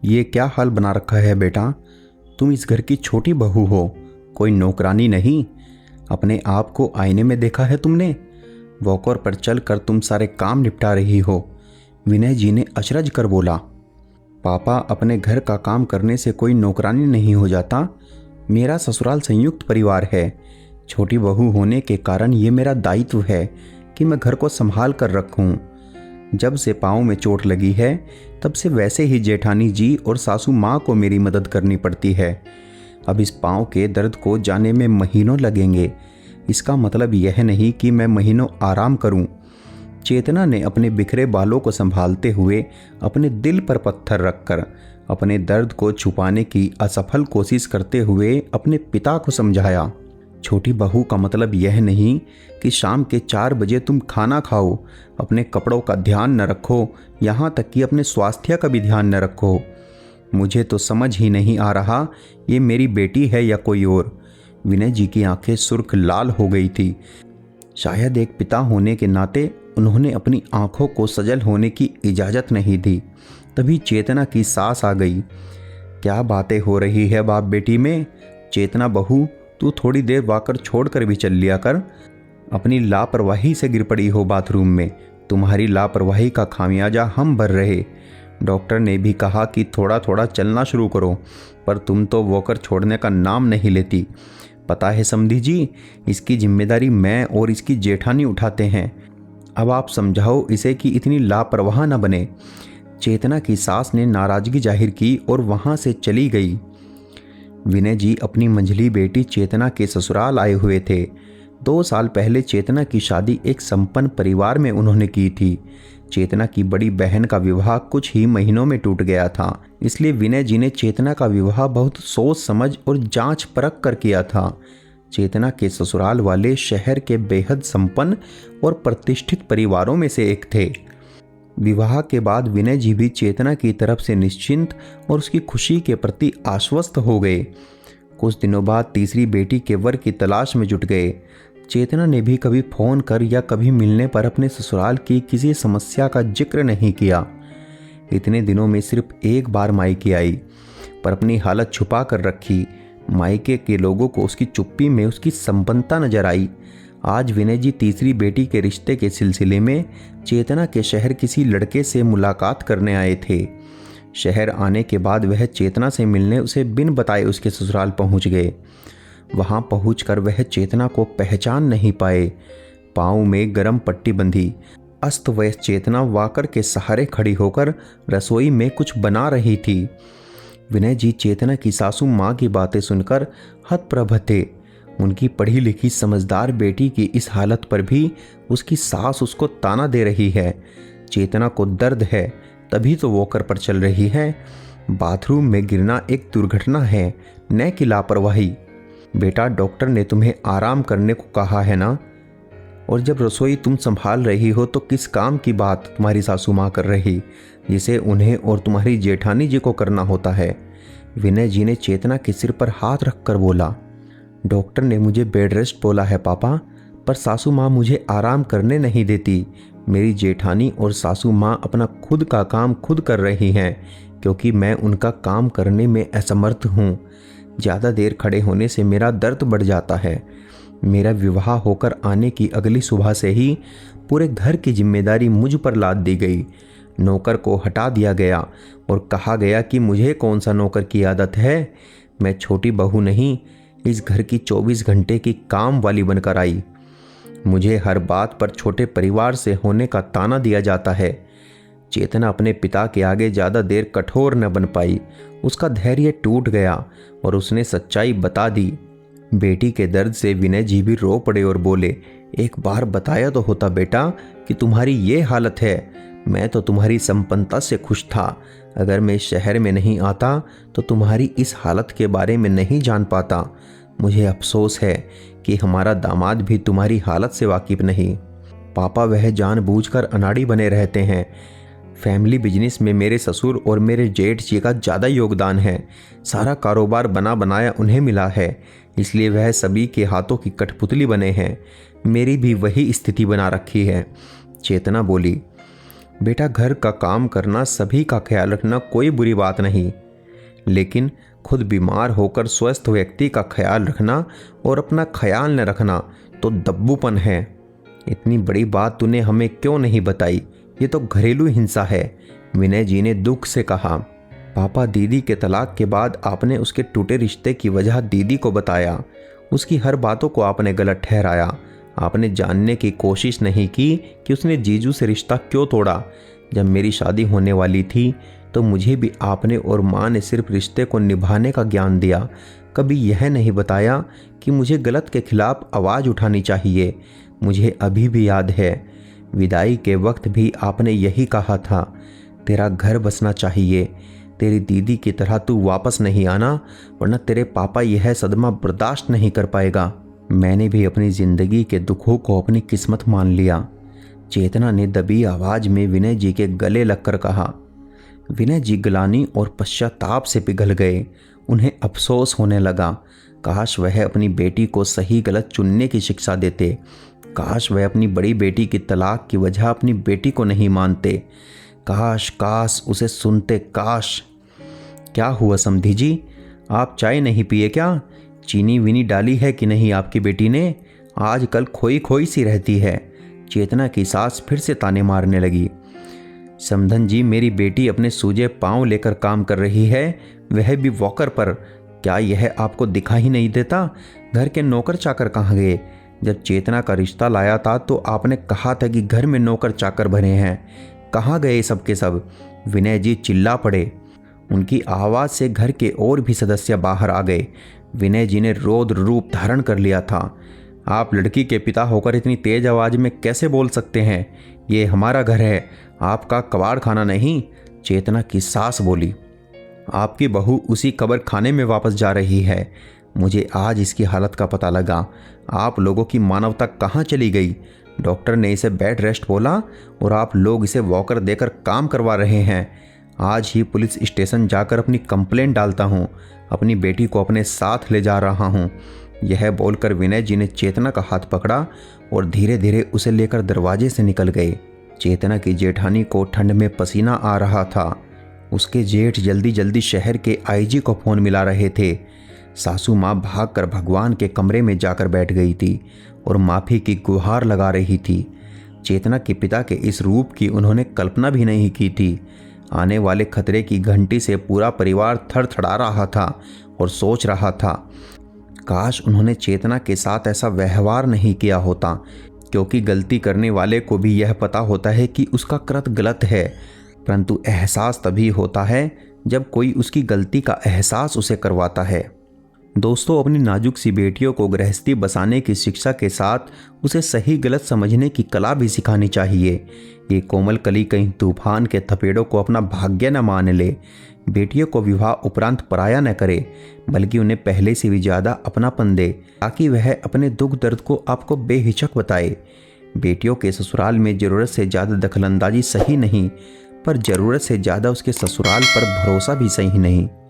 ये क्या हाल बना रखा है बेटा? तुम इस घर की छोटी बहू हो, कोई नौकरानी नहीं। अपने आप को आईने में देखा है तुमने? वॉकर पर चलकर तुम सारे काम निपटा रही हो। विनय जी ने अचरज कर बोला। पापा, अपने घर का काम करने से कोई नौकरानी नहीं हो जाता। मेरा ससुराल संयुक्त परिवार है। छोटी बहू होने के कारण ये मेरा दायित्व है कि मैं घर को संभाल कर रखूं। जब से पाँव में चोट लगी है तब से वैसे ही जेठानी जी और सासू माँ को मेरी मदद करनी पड़ती है। अब इस पाँव के दर्द को जाने में महीनों लगेंगे। इसका मतलब यह नहीं कि मैं महीनों आराम करूं। चेतना ने अपने बिखरे बालों को संभालते हुए अपने दिल पर पत्थर रखकर अपने दर्द को छुपाने की असफल कोशिश करते हुए अपने पिता को समझाया। छोटी बहू का मतलब यह नहीं कि शाम के 4 बजे तुम खाना खाओ, अपने कपड़ों का ध्यान न रखो, यहाँ तक कि अपने स्वास्थ्य का भी ध्यान न रखो। मुझे तो समझ ही नहीं आ रहा ये मेरी बेटी है या कोई और। विनय जी की आंखें सुर्ख लाल हो गई थी। शायद एक पिता होने के नाते उन्होंने अपनी आंखों को सजल होने की इजाज़त नहीं दी। तभी चेतना की सांस आ गई। क्या बातें हो रही है बाप बेटी में? चेतना बहू, तू थोड़ी देर वाकर छोड़कर भी चल लिया कर। अपनी लापरवाही से गिर पड़ी हो बाथरूम में। तुम्हारी लापरवाही का खामियाजा हम भर रहे। डॉक्टर ने भी कहा कि थोड़ा थोड़ा चलना शुरू करो, पर तुम तो वॉकर छोड़ने का नाम नहीं लेती। पता है समधी जी, इसकी जिम्मेदारी मैं और इसकी जेठानी उठाते हैं। अब आप समझाओ इसे कि इतनी लापरवाह न बने। चेतना की सास ने नाराजगी जाहिर की और वहां से चली गई। विनय जी अपनी मंझली बेटी चेतना के ससुराल आए हुए थे। 2 साल पहले चेतना की शादी एक संपन्न परिवार में उन्होंने की थी। चेतना की बड़ी बहन का विवाह कुछ ही महीनों में टूट गया था, इसलिए विनय जी ने चेतना का विवाह बहुत सोच समझ और जांच परख कर किया था। चेतना के ससुराल वाले शहर के बेहद संपन्न और प्रतिष्ठित परिवारों में से एक थे। विवाह के बाद विनय जी भी चेतना की तरफ से निश्चिंत और उसकी खुशी के प्रति आश्वस्त हो गए। कुछ दिनों बाद तीसरी बेटी के वर की तलाश में जुट गए। चेतना ने भी कभी फोन कर या कभी मिलने पर अपने ससुराल की किसी समस्या का जिक्र नहीं किया। इतने दिनों में सिर्फ एक बार मायके आई, पर अपनी हालत छुपा कर रखी। मायके के लोगों को उसकी चुप्पी में उसकी संपन्नता नजर आई। आज विनय जी तीसरी बेटी के रिश्ते के सिलसिले में चेतना के शहर किसी लड़के से मुलाकात करने आए थे। शहर आने के बाद वह चेतना से मिलने उसे बिन बताए उसके ससुराल पहुंच गए। वहां पहुंचकर वह चेतना को पहचान नहीं पाए। पाँव में गरम पट्टी बंधी अस्त व्यस्त चेतना वाकर के सहारे खड़ी होकर रसोई में कुछ बना रही थी। विनय जी चेतना की सासू माँ की बातें सुनकर हतप्रभ थे। उनकी पढ़ी लिखी समझदार बेटी की इस हालत पर भी उसकी सास उसको ताना दे रही है। चेतना को दर्द है, तभी तो वॉकर पर चल रही है। बाथरूम में गिरना एक दुर्घटना है, न कि लापरवाही। बेटा, डॉक्टर ने तुम्हें आराम करने को कहा है ना? और जब रसोई तुम संभाल रही हो तो किस काम की बात तुम्हारी सासू माँ कर रही, जिसे उन्हें और तुम्हारी जेठानी जी को करना होता है? विनय जी ने चेतना के सिर पर हाथ रखकर बोला। डॉक्टर ने मुझे बेड रेस्ट बोला है पापा, पर सासू माँ मुझे आराम करने नहीं देती। मेरी जेठानी और सासू माँ अपना खुद का काम खुद कर रही हैं, क्योंकि मैं उनका काम करने में असमर्थ हूँ। ज़्यादा देर खड़े होने से मेरा दर्द बढ़ जाता है। मेरा विवाह होकर आने की अगली सुबह से ही पूरे घर की जिम्मेदारी मुझ पर लाद दी गई। नौकर को हटा दिया गया और कहा गया कि मुझे कौन सा नौकर की आदत है। मैं छोटी बहू नहीं, इस घर की 24 घंटे की काम वाली बनकर आई। मुझे हर बात पर छोटे परिवार से होने का ताना दिया जाता है। चेतना अपने पिता के आगे ज़्यादा देर कठोर न बन पाई। उसका धैर्य टूट गया और उसने सच्चाई बता दी। बेटी के दर्द से विनय जी भी रो पड़े और बोले, एक बार बताया तो होता बेटा कि तुम्हारी ये हालत है। मैं तो तुम्हारी संपन्नता से खुश था। अगर मैं शहर में नहीं आता तो तुम्हारी इस हालत के बारे में नहीं जान पाता। मुझे अफसोस है कि हमारा दामाद भी तुम्हारी हालत से वाकिफ नहीं। पापा वह जानबूझकर अनाड़ी बने रहते हैं। फैमिली बिजनेस में मेरे ससुर और मेरे जेठ जी का ज़्यादा योगदान है। सारा कारोबार बना बनाया उन्हें मिला है, इसलिए वह सभी के हाथों की कठपुतली बने हैं। मेरी भी वही स्थिति बना रखी है। चेतना बोली। बेटा, घर का काम करना, सभी का ख्याल रखना कोई बुरी बात नहीं, लेकिन खुद बीमार होकर स्वस्थ व्यक्ति का ख्याल रखना और अपना ख्याल न रखना तो दब्बूपन है। इतनी बड़ी बात तूने हमें क्यों नहीं बताई? ये तो घरेलू हिंसा है, विनय जी ने दुख से कहा। पापा, दीदी के तलाक के बाद आपने उसके टूटे रिश्ते की वजह दीदी को बताया। उसकी हर बातों को आपने गलत ठहराया। आपने जानने की कोशिश नहीं की कि उसने जीजू से रिश्ता क्यों तोड़ा। जब मेरी शादी होने वाली थी तो मुझे भी आपने और माँ ने सिर्फ रिश्ते को निभाने का ज्ञान दिया। कभी यह नहीं बताया कि मुझे गलत के खिलाफ आवाज़ उठानी चाहिए। मुझे अभी भी याद है, विदाई के वक्त भी आपने यही कहा था, तेरा घर बसना चाहिए, तेरी दीदी की तरह तू वापस नहीं आना, वरना तेरे पापा यह सदमा बर्दाश्त नहीं कर पाएगा। मैंने भी अपनी ज़िंदगी के दुखों को अपनी किस्मत मान लिया, चेतना ने दबी आवाज़ में विनय जी के गले लगकर कहा। विनय जी ग्लानि और पश्चाताप से पिघल गए। उन्हें अफसोस होने लगा। काश वह अपनी बेटी को सही गलत चुनने की शिक्षा देते। काश वह अपनी बड़ी बेटी की तलाक की वजह अपनी बेटी को नहीं मानते। काश काश उसे सुनते। काश। क्या हुआ समधी जी, आप चाय नहीं पिए क्या? चीनी विनी डाली है कि नहीं आपकी बेटी ने? आजकल खोई खोई सी रहती है। चेतना की सास फिर से ताने मारने लगी। समधन जी, मेरी बेटी अपने सूजे पांव लेकर काम कर रही है, वह भी वॉकर पर। क्या यह आपको दिखा ही नहीं देता? घर के नौकर चाकर कहाँ गए? जब चेतना का रिश्ता लाया था तो आपने कहा था कि घर में नौकर चाकर भरे हैं, कहाँ गए सब के सब? विनय जी चिल्ला पड़े। उनकी आवाज़ से घर के और भी सदस्य बाहर आ गए। विनय जी ने रौद्र रूप धारण कर लिया था। आप लड़की के पिता होकर इतनी तेज आवाज़ में कैसे बोल सकते हैं? ये हमारा घर है, आपका कबाड़ खाना नहीं। चेतना की सास बोली। आपकी बहू उसी कब्र खाने में वापस जा रही है। मुझे आज इसकी हालत का पता लगा। आप लोगों की मानवता कहाँ चली गई? डॉक्टर ने इसे बेड रेस्ट बोला और आप लोग इसे वॉकर देकर काम करवा रहे हैं। आज ही पुलिस स्टेशन जाकर अपनी कंप्लेंट डालता हूँ। अपनी बेटी को अपने साथ ले जा रहा हूँ। यह बोलकर विनय जी ने चेतना का हाथ पकड़ा और धीरे धीरे उसे लेकर दरवाजे से निकल गए। चेतना की जेठानी को ठंड में पसीना आ रहा था। उसके जेठ जल्दी जल्दी शहर के आईजी को फ़ोन मिला रहे थे। सासू माँ भागकर भगवान के कमरे में जाकर बैठ गई थी और माफ़ी की गुहार लगा रही थी। चेतना के पिता के इस रूप की उन्होंने कल्पना भी नहीं की थी। आने वाले खतरे की घंटी से पूरा परिवार थरथरा रहा था और सोच रहा था, काश उन्होंने चेतना के साथ ऐसा व्यवहार नहीं किया होता, क्योंकि गलती करने वाले को भी यह पता होता है कि उसका कृत्य गलत है, परंतु एहसास तभी होता है जब कोई उसकी गलती का एहसास उसे करवाता है। दोस्तों, अपनी नाजुक सी बेटियों को गृहस्थी बसाने की शिक्षा के साथ उसे सही गलत समझने की कला भी सिखानी चाहिए। ये कोमल कली कहीं तूफान के थपेड़ों को अपना भाग्य न मान ले। बेटियों को विवाह उपरांत पराया न करे, बल्कि उन्हें पहले से भी ज़्यादा अपनापन दे, ताकि वह अपने दुख दर्द को आपको बेहिचक बताए। बेटियों के ससुराल में ज़रूरत से ज़्यादा दखलंदाजी सही नहीं, पर ज़रूरत से ज़्यादा उसके ससुराल पर भरोसा भी सही नहीं।